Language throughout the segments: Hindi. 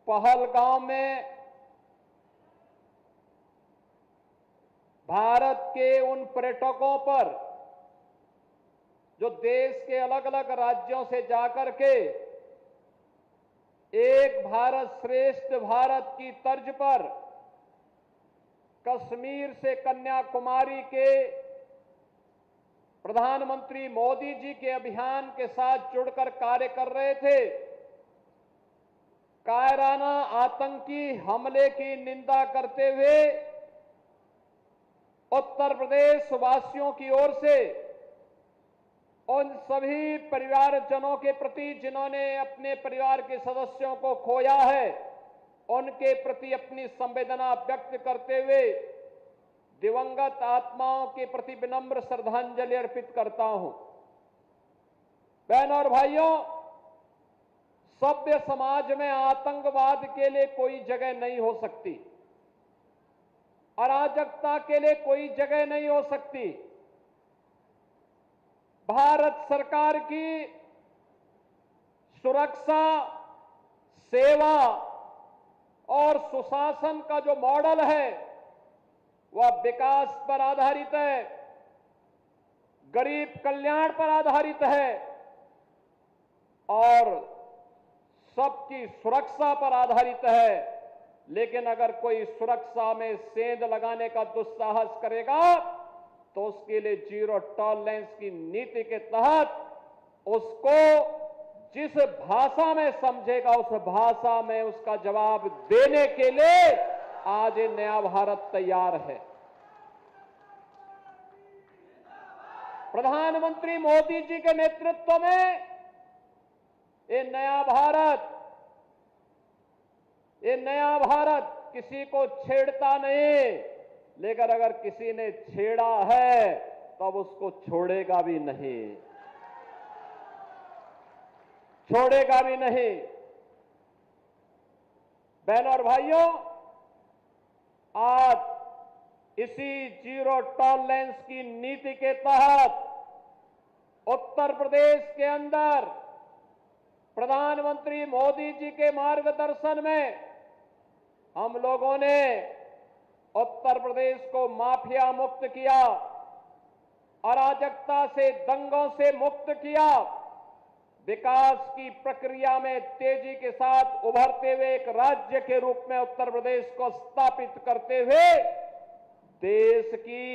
पहलगांव में भारत के उन पर्यटकों पर जो देश के अलग अलग राज्यों से जाकर के एक भारत श्रेष्ठ भारत की तर्ज पर कश्मीर से कन्याकुमारी के प्रधानमंत्री मोदी जी के अभियान के साथ जुड़कर कार्य कर रहे थे, कायराना आतंकी हमले की निंदा करते हुए उत्तर प्रदेश वासियों की ओर से उन सभी परिवारजनों के प्रति जिन्होंने अपने परिवार के सदस्यों को खोया है, उनके प्रति अपनी संवेदना व्यक्त करते हुए दिवंगत आत्माओं के प्रति विनम्र श्रद्धांजलि अर्पित करता हूं। बहनों और भाइयों, सभ्य समाज में आतंकवाद के लिए कोई जगह नहीं हो सकती, अराजकता के लिए कोई जगह नहीं हो सकती। भारत सरकार की सुरक्षा, सेवा और सुशासन का जो मॉडल है वह विकास पर आधारित है, गरीब कल्याण पर आधारित है और सबकी सुरक्षा पर आधारित है। लेकिन अगर कोई सुरक्षा में सेंध लगाने का दुस्साहस करेगा तो उसके लिए जीरो टॉलरेंस की नीति के तहत उसको जिस भाषा में समझेगा उस भाषा में उसका जवाब देने के लिए आज ये नया भारत तैयार है। प्रधानमंत्री मोदी जी के नेतृत्व में ये नया भारत किसी को छेड़ता नहीं, लेकिन अगर किसी ने छेड़ा है तब उसको छोड़ेगा भी नहीं, छोड़ेगा भी नहीं। बहनों और भाइयों, आज इसी जीरो टॉलरेंस की नीति के तहत उत्तर प्रदेश के अंदर प्रधानमंत्री मोदी जी के मार्गदर्शन में हम लोगों ने उत्तर प्रदेश को माफिया मुक्त किया, अराजकता से, दंगों से मुक्त किया, विकास की प्रक्रिया में तेजी के साथ उभरते हुए एक राज्य के रूप में उत्तर प्रदेश को स्थापित करते हुए देश की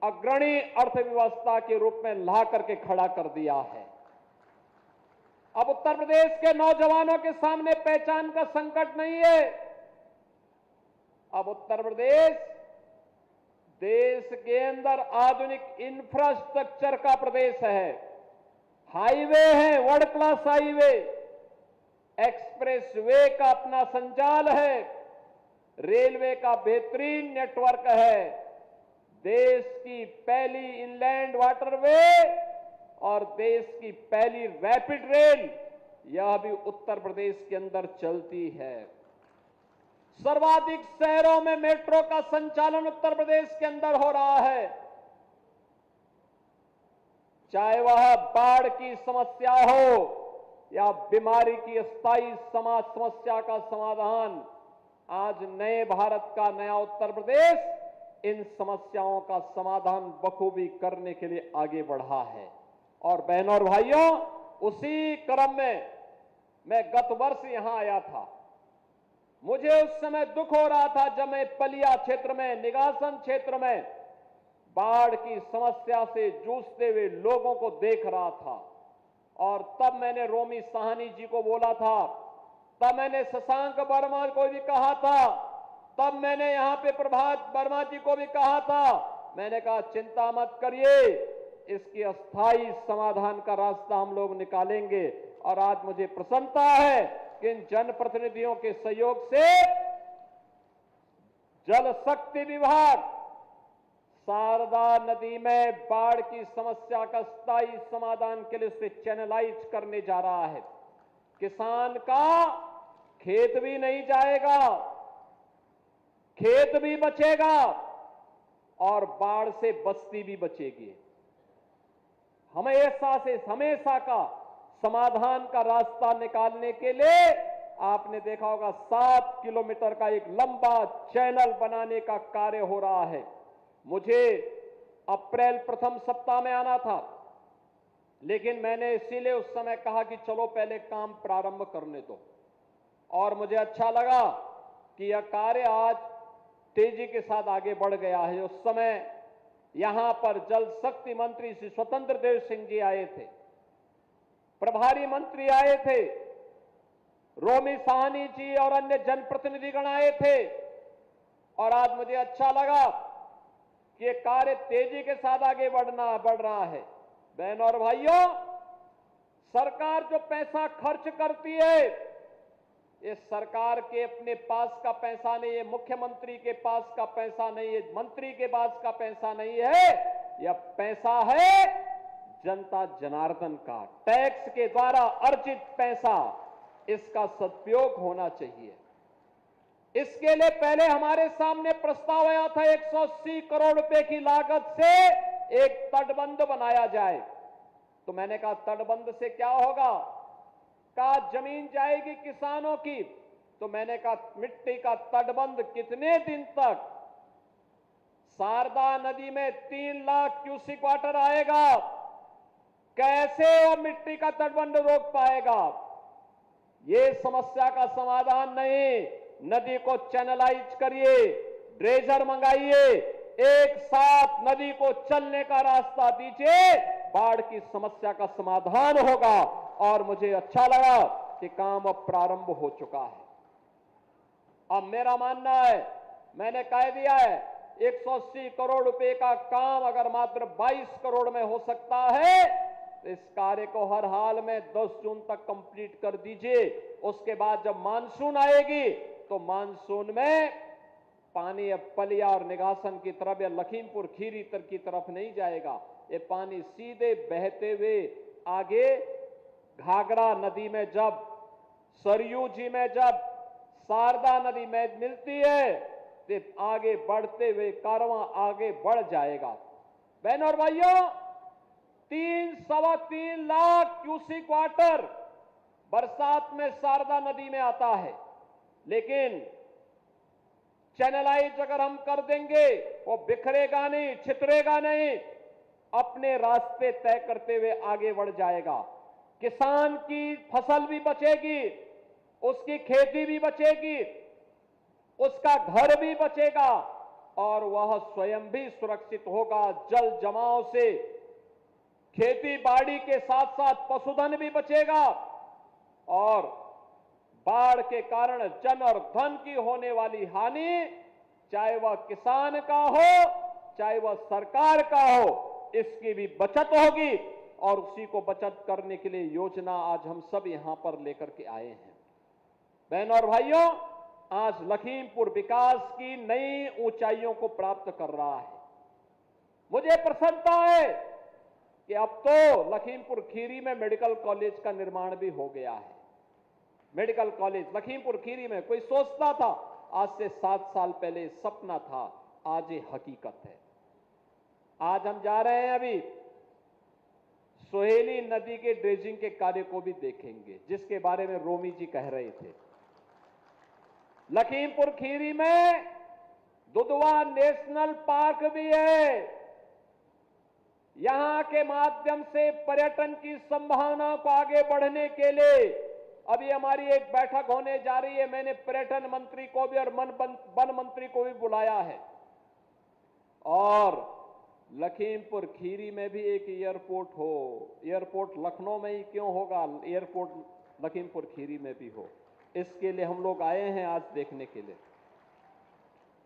अग्रणी अर्थव्यवस्था के रूप में ला करके खड़ा कर दिया है। अब उत्तर प्रदेश के नौजवानों के सामने पहचान का संकट नहीं है। अब उत्तर प्रदेश देश के अंदर आधुनिक इंफ्रास्ट्रक्चर का प्रदेश है। हाईवे है, world class highway, express way का अपना संजाल है, रेलवे का बेहतरीन नेटवर्क है, देश की पहली इनलैंड वाटरवे और देश की पहली रैपिड रेल यह भी उत्तर प्रदेश के अंदर चलती है। सर्वाधिक शहरों में मेट्रो का संचालन उत्तर प्रदेश के अंदर हो रहा है। चाहे वह बाढ़ की समस्या हो या बीमारी की अस्थायी समस्या का समाधान, आज नए भारत का नया उत्तर प्रदेश इन समस्याओं का समाधान बखूबी करने के लिए आगे बढ़ा है। और बहनों और भाइयों, उसी क्रम में मैं गत वर्ष यहां आया था। मुझे उस समय दुख हो रहा था जब मैं पलिया क्षेत्र में, निगासन क्षेत्र में बाढ़ की समस्या से जूझते हुए लोगों को देख रहा था। और तब मैंने रोमी साहनी जी को बोला था, तब मैंने शशांक वर्मा को भी कहा था, तब मैंने यहां पे प्रभात वर्मा जी को भी कहा था। मैंने कहा चिंता मत करिए, इसकी अस्थायी समाधान का रास्ता हम लोग निकालेंगे। और आज मुझे प्रसन्नता है कि इन जनप्रतिनिधियों के सहयोग से जल शक्ति विभाग शारदा नदी में बाढ़ की समस्या का स्थायी समाधान के लिए उसे चैनलाइज करने जा रहा है। किसान का खेत भी नहीं जाएगा, खेत भी बचेगा और बाढ़ से बस्ती भी बचेगी। हमेशा का समाधान का रास्ता निकालने के लिए आपने देखा होगा 7 किलोमीटर का एक लंबा चैनल बनाने का कार्य हो रहा है। मुझे अप्रैल प्रथम सप्ताह में आना था, लेकिन मैंने इसीलिए उस समय कहा कि चलो पहले काम प्रारंभ करने दो, और मुझे अच्छा लगा कि यह कार्य आज तेजी के साथ आगे बढ़ गया है। उस समय यहां पर जल शक्ति मंत्री श्री स्वतंत्र देव सिंह जी आए थे, प्रभारी मंत्री आए थे, रोमी साहनी जी और अन्य जनप्रतिनिधिगण आए थे, और आज मुझे अच्छा लगा कि कार्य तेजी के साथ आगे बढ़ रहा है। बहनों और भाइयों, सरकार जो पैसा खर्च करती है, ये सरकार के अपने पास का पैसा नहीं है, मुख्यमंत्री के पास का पैसा नहीं है, मंत्री के पास का पैसा नहीं है। यह पैसा है जनता जनार्दन का, टैक्स के द्वारा अर्जित पैसा। इसका सदुपयोग होना चाहिए। इसके लिए पहले हमारे सामने प्रस्ताव आया था 180 करोड़ रुपए की लागत से एक तटबंध बनाया जाए। तो मैंने कहा तटबंध से क्या होगा? कहा जमीन जाएगी किसानों की। तो मैंने कहा मिट्टी का तटबंध कितने दिन तक? शारदा नदी में 3 लाख क्यूसिक वाटर आएगा, कैसे वो मिट्टी का तटबंध रोक पाएगा? ये समस्या का समाधान नहीं। नदी को चैनलाइज करिए, ड्रेजर मंगाइए, एक साथ नदी को चलने का रास्ता दीजिए, बाढ़ की समस्या का समाधान होगा। और मुझे अच्छा लगा कि काम अब प्रारंभ हो चुका है। अब मेरा मानना है, मैंने कह दिया है 180 करोड़ रुपए का काम अगर मात्र 22 करोड़ में हो सकता है, तो इस कार्य को हर हाल में 10 जून तक कंप्लीट कर दीजिए। उसके बाद जब मानसून आएगी तो मानसून में पानी अब पलिया और निगासन की तरफ या लखीमपुर खीरी की तरफ नहीं जाएगा। ये पानी सीधे बहते हुए आगे घाघरा नदी में, जब सरयू जी में, जब शारदा नदी में मिलती है, तो आगे बढ़ते हुए कारवां आगे बढ़ जाएगा। बहनों और भाइयों, 3-3.25 लाख क्यूसिक वाटर बरसात में शारदा नदी में आता है, लेकिन चैनलाइज अगर हम कर देंगे, वो बिखरेगा नहीं, छितरेगा नहीं, अपने रास्ते तय करते हुए आगे बढ़ जाएगा। किसान की फसल भी बचेगी, उसकी खेती भी बचेगी, उसका घर भी बचेगा, और वह स्वयं भी सुरक्षित होगा। जल जमाव से खेती बाड़ी के साथ साथ पशुधन भी बचेगा, और बाढ़ के कारण जन और धन की होने वाली हानि, चाहे वह किसान का हो, चाहे वह सरकार का हो, इसकी भी बचत होगी। और उसी को बचत करने के लिए योजना आज हम सब यहां पर लेकर के आए हैं। बहनों और भाइयों, आज लखीमपुर विकास की नई ऊंचाइयों को प्राप्त कर रहा है। मुझे प्रसन्नता है कि अब तो लखीमपुर खीरी में मेडिकल कॉलेज का निर्माण भी हो गया है। मेडिकल कॉलेज लखीमपुर खीरी में, कोई सोचता था आज से 7 साल पहले सपना था, आज ये हकीकत है। आज हम जा रहे हैं, अभी सोहेली नदी के ड्रेजिंग के कार्य को भी देखेंगे, जिसके बारे में रोमी जी कह रहे थे। लखीमपुर खीरी में दुधवा नेशनल पार्क भी है। यहां के माध्यम से पर्यटन की संभावनाओं को आगे बढ़ने के लिए अभी हमारी एक बैठक होने जा रही है। मैंने पर्यटन मंत्री को भी और वन मंत्री को भी बुलाया है। और लखीमपुर खीरी में भी एक एयरपोर्ट हो। एयरपोर्ट लखनऊ में ही क्यों होगा, एयरपोर्ट लखीमपुर खीरी में भी हो। इसके लिए हम लोग आए हैं आज देखने के लिए।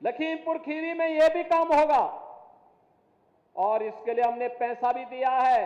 लखीमपुर खीरी में यह भी काम होगा, और इसके लिए हमने पैसा भी दिया है।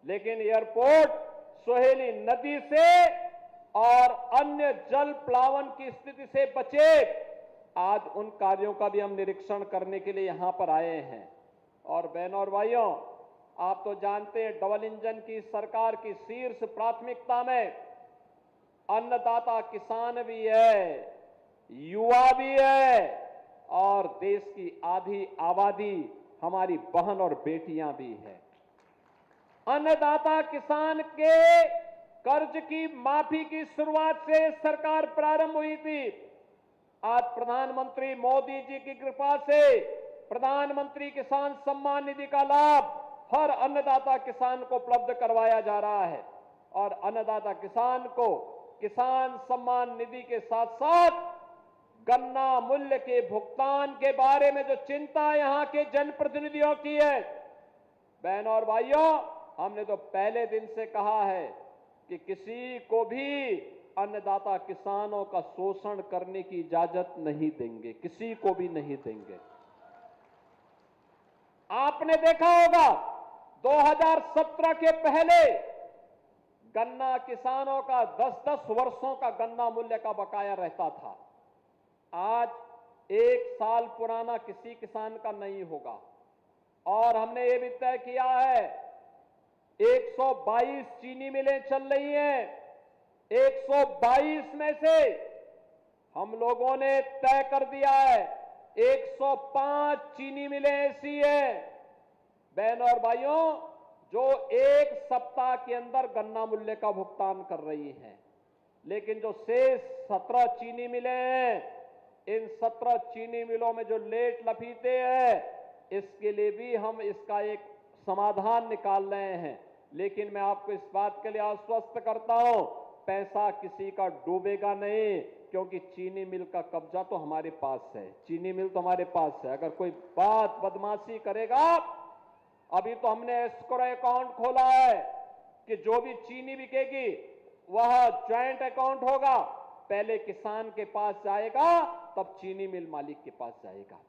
लेकिन एयरपोर्ट सोहेली नदी से और अन्य जल प्लावन की स्थिति से बचे, आज उन कार्यों का भी हम निरीक्षण करने के लिए यहां पर आए हैं। और बहनों और भाइयों, आप तो जानते हैं डबल इंजन की सरकार की शीर्ष प्राथमिकता में अन्नदाता किसान भी है, युवा भी है, और देश की आधी आबादी हमारी बहन और बेटियां भी है। अन्नदाता किसान के कर्ज की माफी की शुरुआत से सरकार प्रारंभ हुई थी। आज प्रधानमंत्री मोदी जी की कृपा से प्रधानमंत्री किसान सम्मान निधि का लाभ हर अन्नदाता किसान को उपलब्ध करवाया जा रहा है और अन्नदाता किसान को किसान सम्मान निधि के साथ साथ गन्ना मूल्य के भुगतान के बारे में जो चिंता यहां के जनप्रतिनिधियों की है, बहनों और भाइयों, हमने तो पहले दिन से कहा है कि किसी को भी अन्नदाता किसानों का शोषण करने की इजाजत नहीं देंगे, किसी को भी नहीं देंगे। आपने देखा होगा 2017 के पहले गन्ना किसानों का 10-10 वर्षों का गन्ना मूल्य का बकाया रहता था। आज 1 साल पुराना किसी किसान का नहीं होगा और हमने ये भी तय किया है 122 चीनी मिलें चल रही हैं। 122 में से हम लोगों ने तय कर दिया है 105 चीनी मिलें ऐसी हैं, बहनों और भाइयों, जो 1 सप्ताह के अंदर गन्ना मूल्य का भुगतान कर रही हैं। लेकिन जो शेष 17 चीनी मिलें हैं, इन 17 चीनी मिलों में जो लेट लफीते हैं, इसके लिए भी हम इसका एक समाधान निकाल रहे हैं। लेकिन मैं आपको इस बात के लिए आश्वस्त करता हूं, पैसा किसी का डूबेगा नहीं, क्योंकि चीनी मिल का कब्जा तो हमारे पास है, चीनी मिल तो हमारे पास है। अगर कोई बात बदमाशी करेगा, अभी तो हमने एस्क्रो अकाउंट खोला है कि जो भी चीनी बिकेगी वह ज्वाइंट अकाउंट होगा, पहले किसान के पास जाएगा तब चीनी मिल मालिक के पास जाएगा।